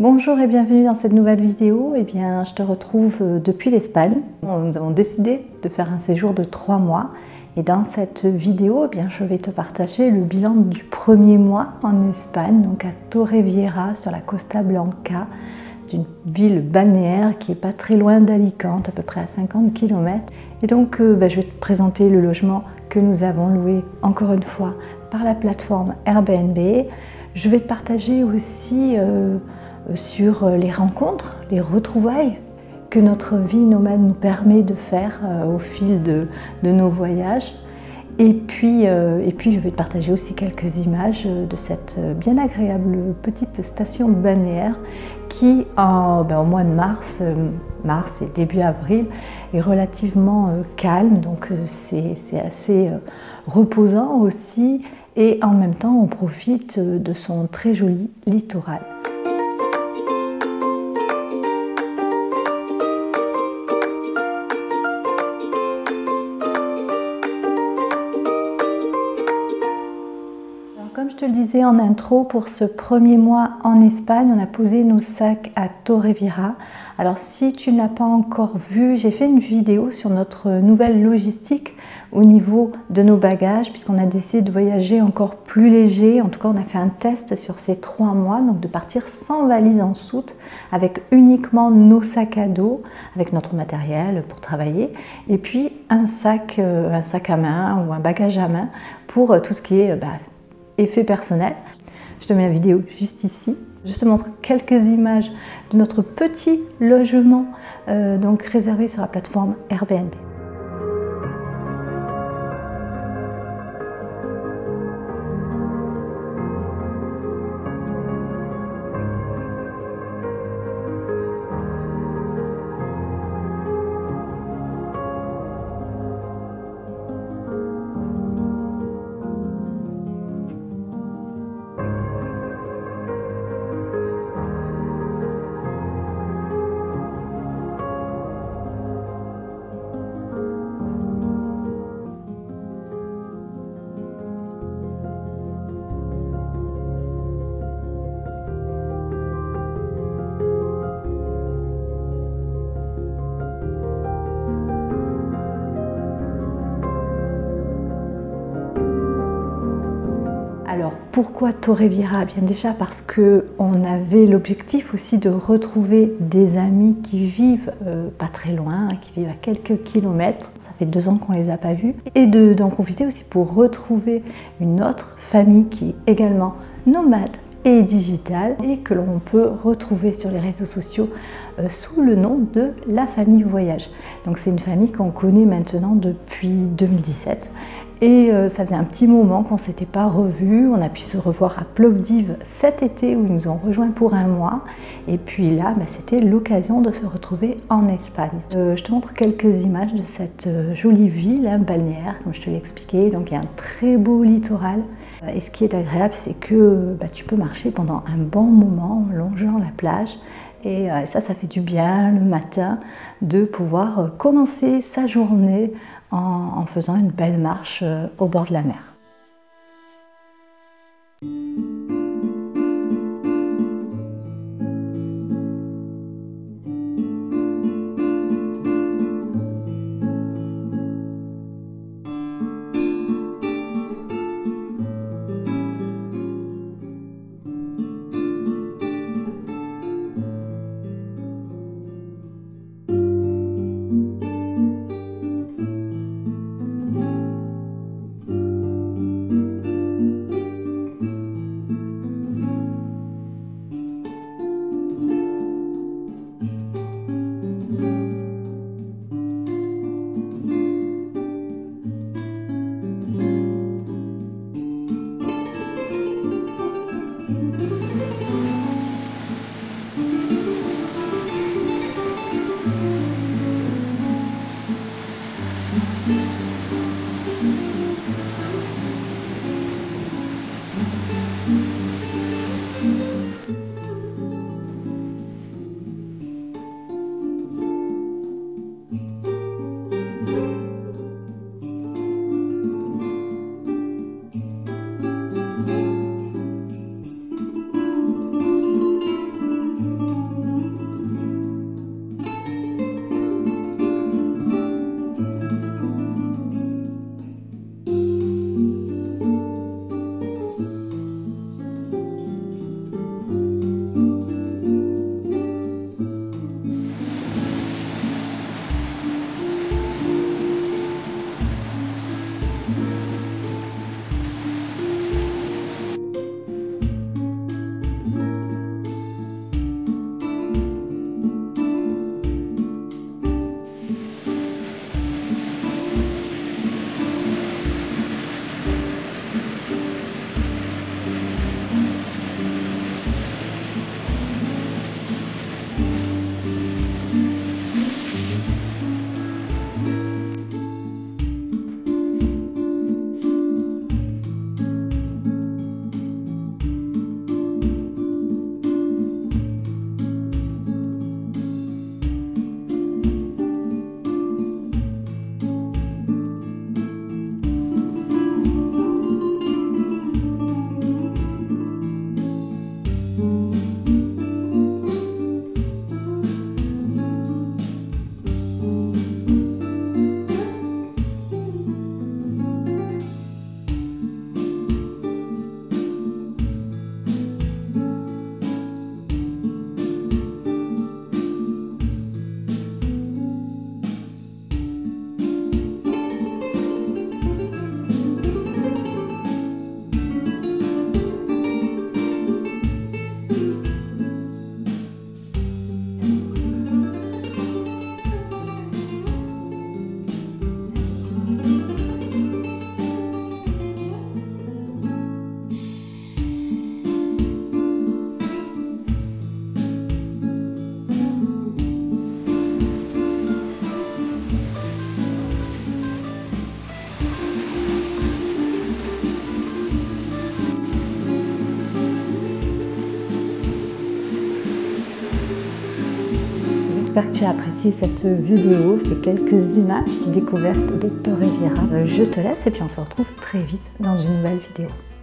Bonjour et bienvenue dans cette nouvelle vidéo. Je te retrouve depuis l'Espagne. Nous avons décidé de faire un séjour de 3 mois. Et dans cette vidéo, je vais te partager le bilan du premier mois en Espagne, donc à Torrevieja, sur la Costa Blanca. C'est une ville balnéaire qui n'est pas très loin d'Alicante, à peu près à 50 km. Et donc, je vais te présenter le logement que nous avons loué, encore une fois, par la plateforme Airbnb. Je vais te partager aussi sur les rencontres, les retrouvailles que notre vie nomade nous permet de faire au fil de nos voyages. Et puis je vais te partager aussi quelques images de cette bien agréable petite station balnéaire qui, au mois de mars et début avril, est relativement calme. Donc c'est assez reposant aussi. Et en même temps, on profite de son très joli littoral. Comme je te le disais en intro, pour ce premier mois en Espagne, on a posé nos sacs à Torrevieja. Alors si tu ne l'as pas encore vu, j'ai fait une vidéo sur notre nouvelle logistique au niveau de nos bagages, puisqu'on a décidé de voyager encore plus léger. En tout cas, on a fait un test sur ces 3 mois, donc de partir sans valise en soute, avec uniquement nos sacs à dos, avec notre matériel pour travailler, et puis un sac à main ou un bagage à main pour tout ce qui est effet personnel. Je te mets la vidéo juste ici. Je te montre quelques images de notre petit logement donc réservé sur la plateforme Airbnb. Alors pourquoi Torrevieja? Bien déjà parce qu'on avait l'objectif aussi de retrouver des amis qui vivent pas très loin, qui vivent à quelques kilomètres. Ça fait 2 ans qu'on ne les a pas vus. Et d'en profiter aussi pour retrouver une autre famille qui est également nomade et digitale et que l'on peut retrouver sur les réseaux sociaux sous le nom de La Famille Voyage. Donc c'est une famille qu'on connaît maintenant depuis 2017. Et ça faisait un petit moment qu'on ne s'était pas revus. On a pu se revoir à Plovdiv cet été où ils nous ont rejoints pour 1 mois. Et puis là, c'était l'occasion de se retrouver en Espagne. Je te montre quelques images de cette jolie ville balnéaire, comme je te l'ai expliqué. Donc il y a un très beau littoral. Et ce qui est agréable, c'est que tu peux marcher pendant un bon moment en longeant la plage. Et ça fait du bien le matin de pouvoir commencer sa journée en faisant une belle marche au bord de la mer. J'espère que tu as apprécié cette vidéo, ces quelques images découvertes de Torrevieja. Je te laisse et puis on se retrouve très vite dans une nouvelle vidéo.